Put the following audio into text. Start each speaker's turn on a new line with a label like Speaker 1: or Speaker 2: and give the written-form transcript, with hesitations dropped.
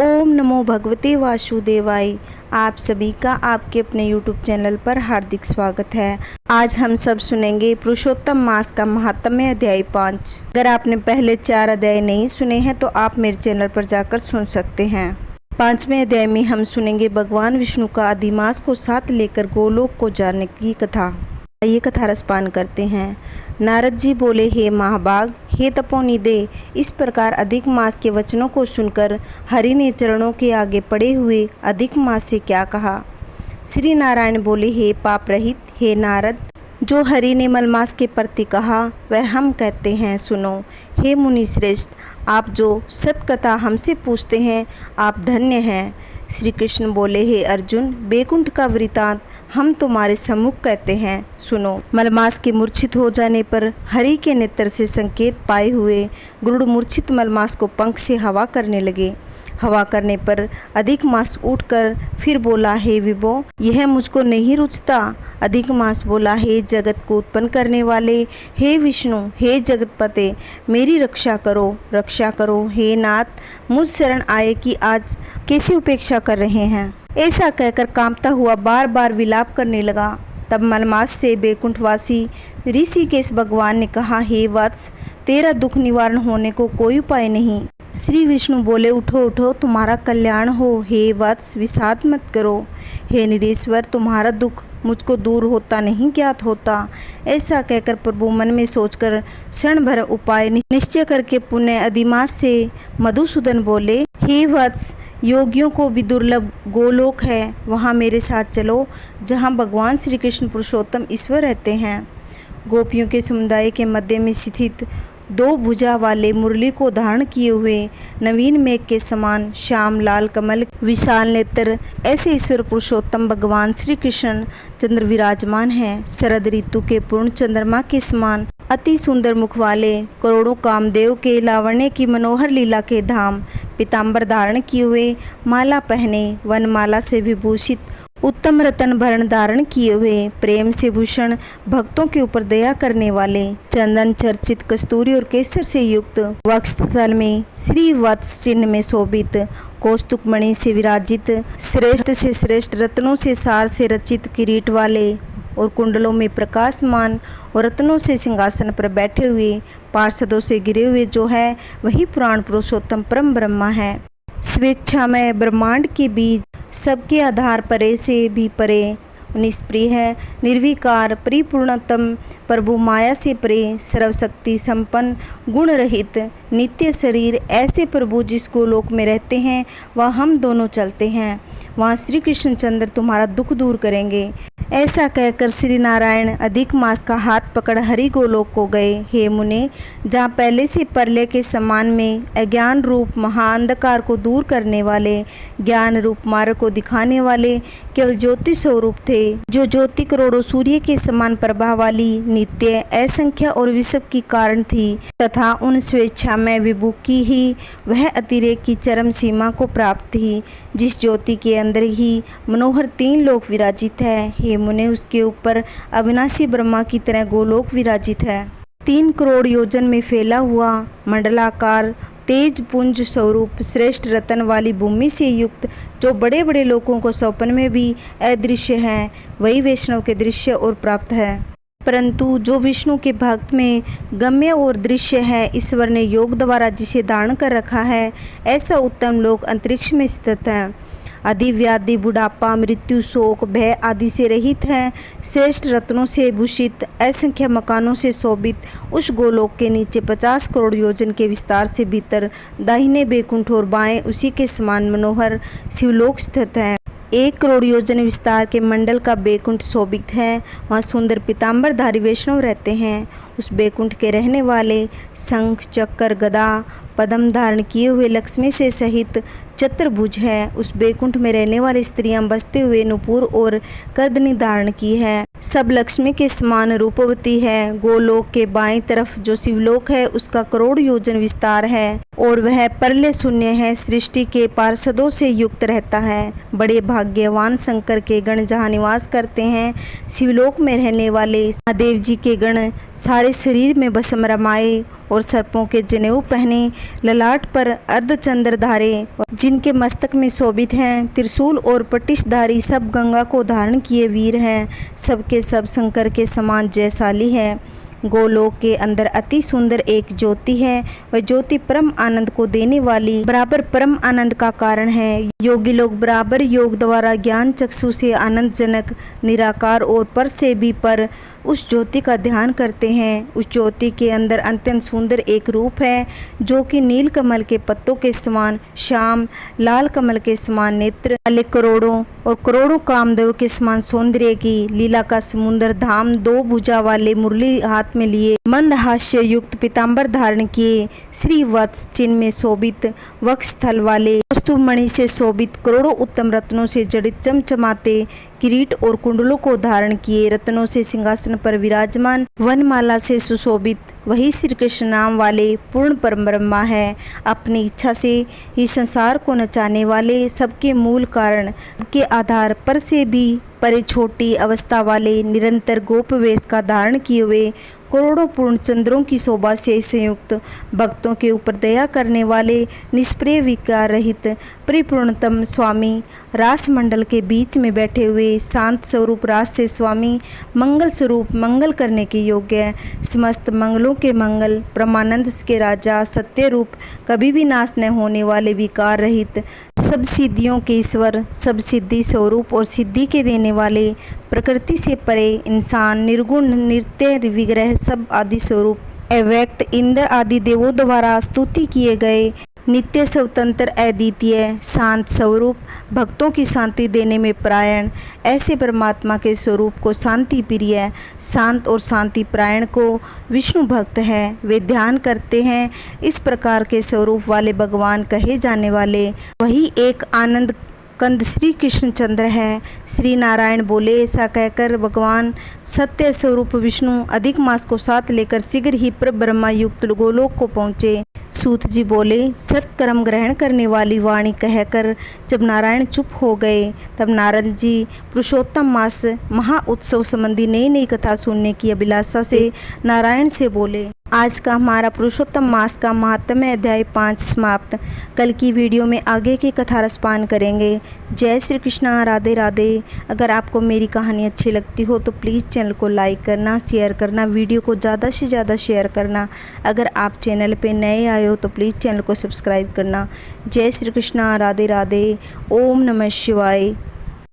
Speaker 1: ओम नमो भगवते वासुदेवाय। आप सभी का आपके अपने YouTube चैनल पर हार्दिक स्वागत है। आज हम सब सुनेंगे पुरुषोत्तम मास का महात्म्य अध्याय 5। अगर आपने पहले 4 अध्याय नहीं सुने हैं तो आप मेरे चैनल पर जाकर सुन सकते हैं। 5वें अध्याय में हम सुनेंगे भगवान विष्णु का अधिमास को साथ लेकर गोलोक को जाने की कथा। ये कथा रसपान करते हैं। नारद जी बोले, हे महाभाग, हे तपोनिधे, इस प्रकार अधिक मास के वचनों को सुनकर हरि ने चरणों के आगे पड़े हुए अधिक मास से क्या कहा। श्री नारायण बोले, हे पाप रहित, हे नारद, जो हरि ने मलमास के प्रति कहा वह हम कहते हैं, सुनो। हे मुनि श्रेष्ठ, आप जो सतकथा हमसे पूछते हैं आप धन्य हैं। श्री कृष्ण बोले, हे अर्जुन, बैकुंठ का वृतांत हम तुम्हारे सम्मुख कहते हैं, सुनो। मलमास के मूर्छित हो जाने पर हरि के नेत्र से संकेत पाए हुए गरुड़ मूर्छित मलमास को पंख से हवा करने लगे। हवा करने पर अधिक मास उठकर फिर बोला, हे विभो, यह मुझको नहीं रुचता। अधिक मास बोला, हे जगत को उत्पन्न करने वाले, हे विष्णु, हे जगतपते, मेरी रक्षा करो, रक्षा करो। हे नाथ, मुझ शरण आए कि आज कैसी उपेक्षा कर रहे हैं। ऐसा कहकर कांपता हुआ बार बार विलाप करने लगा। तब मलमास से बैकुंठवासी ऋषिकेश भगवान ने कहा, हे वत्स, तेरा दुख निवारण होने को कोई उपाय नहीं। श्री विष्णु बोले, उठो उठो, तुम्हारा कल्याण हो। हे वत्स, विषाद मत करो। हे निरीश्वर, तुम्हारा दुख मुझको दूर होता नहीं ज्ञात होता। ऐसा कहकर प्रभु मन में सोचकर क्षण भर उपाय निश्चय करके पुण्य अधिमास से मधुसूदन बोले, हे वत्स, योगियों को भी दुर्लभ गोलोक है, वहाँ मेरे साथ चलो, जहाँ भगवान श्री कृष्ण पुरुषोत्तम ईश्वर रहते हैं। गोपियों के समुदाय के मध्य में स्थित 2 भुजा वाले मुरली को धारण किए हुए नवीन मेघ के समान श्याम लाल कमल विशाल नेत्र ऐसे ईश्वर पुरुषोत्तम भगवान श्री कृष्ण चंद्र विराजमान हैं। शरद ऋतु के पूर्ण चंद्रमा के समान अति सुंदर मुख वाले, करोड़ों कामदेव के लावण्य की मनोहर लीला के धाम, पीताम्बर धारण किए हुए, माला पहने, वनमाला से विभूषित, उत्तम रतन भरण धारण किए हुए, प्रेम से भूषण, भक्तों के ऊपर दया करने वाले, चंदन चर्चित कस्तूरी और केसर से युक्त, वक्षस्थल में श्री वत्स चिन्ह में शोभित, कौस्तुक मणि से विराजित, श्रेष्ठ से श्रेष्ठ रत्नों से सार से रचित किरीट वाले और कुंडलों में प्रकाशमान और रत्नों से सिंहासन पर बैठे हुए, पार्षदों से घिरे हुए जो है वही पुराण पुरुषोत्तम परम ब्रह्मा है। स्वेच्छामय ब्रह्मांड के बीज, सबके आधार परे से भी परे, निष्प्रिय है, निर्विकार, परिपूर्णतम प्रभु, माया से परे, सर्वशक्ति संपन्न, गुण रहित, नित्य शरीर, ऐसे प्रभु जिस गोलोक में रहते हैं वहाँ हम दोनों चलते हैं। वहाँ श्री कृष्ण चंद्र तुम्हारा दुख दूर करेंगे। ऐसा कहकर श्री नारायण अधिक मास का हाथ पकड़ हरि गोलोक को गए। हे मुने, जहाँ पहले से प्रलय के समान में अज्ञान रूप महाअंधकार को दूर करने वाले, ज्ञान रूप मार्ग को दिखाने वाले केवल ज्योति स्वरूप थे, जो ज्योति करोड़ों सूर्य के समान प्रभा वाली, नित्य, असंख्य और विश्व की कारण थी, तथा उन स्वेच्छा में विभु की ही वह अतिरेक की चरम सीमा को प्राप्त थी, जिस ज्योति के अंदर ही मनोहर 3 लोक विराजित है। हे मुने, उसके ऊपर अविनाशी ब्रह्मा की तरह गोलोक विराजित है। 3 करोड़ योजन में फैला हुआ मंडलाकार तेज पुंज स्वरूप श्रेष्ठ रतन वाली भूमि से युक्त, जो बड़े बड़े लोगों को स्वप्न में भी अदृश्य है, वही वैष्णव के दृश्य और प्राप्त है। परंतु जो विष्णु के भक्त में गम्य और दृश्य है, ईश्वर ने योग द्वारा जिसे धारण कर रखा है, ऐसा उत्तम लोक अंतरिक्ष में स्थित है। आदि व्याधि, बुढ़ापा, मृत्यु, शोक, भय आदि से रहित है, श्रेष्ठ रत्नों से भूषित, असंख्य मकानों से शोभित उस गोलोक के नीचे 50 करोड़ योजन के विस्तार से भीतर दाहिने बैकुंठ और बाएं उसी के समान मनोहर शिवलोक स्थित है। 1 करोड़ योजन विस्तार के मंडल का बैकुंठ शोभित है। वहाँ सुंदर पीताम्बरधारी वैष्णव रहते हैं। उस बैकुंठ के रहने वाले शंख, चक्र, गदा, पद्म धारण किए हुए लक्ष्मी से सहित चतुर्भुज है। उस बैकुंठ में रहने वाली स्त्रियां बसते हुए नुपुर और कर्दनी धारण की है, सब लक्ष्मी के समान रूपवती है। गोलोक के बाईं तरफ जो शिवलोक है उसका करोड़ योजन विस्तार है और वह प्रलय शून्य है, सृष्टि के पार्षदों से युक्त रहता है। बड़े भाग्यवान शंकर के गण जहाँ निवास करते हैं, शिवलोक में रहने वाले महादेव जी के गण सारे शरीर में भस्म रमाए और सर्पों के जनेऊ पहने, ललाट पर अर्धचंद्र धारे, जिनके मस्तक में शोभित हैं त्रिशूल और पटिशधारी, सब गंगा को धारण किए वीर हैं, सबके सब शंकर के समान जयशाली है। गोलोक के अंदर अति सुंदर एक ज्योति है, वह ज्योति परम आनंद को देने वाली, बराबर परम आनंद का कारण है। योगी लोग बराबर योग द्वारा ज्ञान चक्षु से आनंदजनक निराकार और पर से भी पर उस ज्योति का ध्यान करते हैं। उस ज्योति के अंदर अत्यंत सुंदर एक रूप है, जो कि नील कमल के पत्तों के समान श्याम, लाल कमल के समान नेत्र वाले, करोड़ों और करोड़ों कामदेव के समान सौंदर्य की लीला का समुद्र धाम, दो भुजा वाले मुरली हाथ में लिए, मंद हास्य युक्त पीताम्बर धारण किए, श्री वत्स चिन्ह में शोभित वक्षस्थल वाले, कौस्तुभमणि से शोभित, करोड़ों उत्तम रत्नों से जड़ित चमचमाते किरीट और कुंडलों को धारण किए, रत्नों से सिंहासन पर विराजमान, वनमाला से सुशोभित, वही श्री कृष्ण नाम वाले पूर्ण परम ब्रह्मा है। अपनी इच्छा से ही संसार को नचाने वाले, सबके मूल कारण के आधार पर से भी परे छोटी अवस्था वाले, निरंतर गोप वेश का धारण किए हुए, करोड़ों पूर्ण चंद्रों की शोभा से संयुक्त, भक्तों के ऊपर दया करने वाले, निष्प्रिय विकार रहित परिपूर्णतम स्वामी, रास मंडल के बीच में बैठे हुए शांत स्वरूप रास से स्वामी, मंगल स्वरूप, मंगल करने के योग्य, समस्त मंगलों के मंगल, ब्रह्मानंद के राजा, सत्य रूप, कभी भी नाश न होने वाले, विकार रहित, सब सिद्धियों के ईश्वर, सब सिद्धि स्वरूप और सिद्धि के देने वाले, प्रकृति से परे इंसान, निर्गुण, नित्य विग्रह, सब आदि स्वरूप, अव्यक्त, इंद्र आदि देवों द्वारा स्तुति किए गए, नित्य स्वतंत्र, अद्वितीय, शांत स्वरूप, भक्तों की शांति देने में परायण, ऐसे परमात्मा के स्वरूप को शांति प्रिय, शांत और शांति परायण को विष्णु भक्त है, वे ध्यान करते हैं। इस प्रकार के स्वरूप वाले भगवान कहे जाने वाले वही एक आनंद कंद श्री कृष्णचंद्र है। श्री नारायण बोले, ऐसा कहकर भगवान सत्य स्वरूप विष्णु अधिक मास को साथ लेकर शीघ्र ही ब्रह्मा युक्त गोलोक को पहुँचे। सूत जी बोले, सत्कर्म ग्रहण करने वाली वाणी कहकर जब नारायण चुप हो गए, तब नारद जी पुरुषोत्तम मास महा उत्सव संबंधी नई नई कथा सुनने की अभिलाषा से नारायण से बोले। आज का हमारा पुरुषोत्तम मास का महात्म्य अध्याय 5 समाप्त। कल की वीडियो में आगे की कथा रसपान करेंगे। जय श्री कृष्णा, राधे राधे। अगर आपको मेरी कहानी अच्छी लगती हो तो प्लीज़ चैनल को लाइक करना, शेयर करना, वीडियो को ज़्यादा से ज़्यादा शेयर करना। अगर आप चैनल पे नए आए हो तो प्लीज़ चैनल को सब्सक्राइब करना। जय श्री कृष्णा, राधे राधे। ओम नमः शिवाय।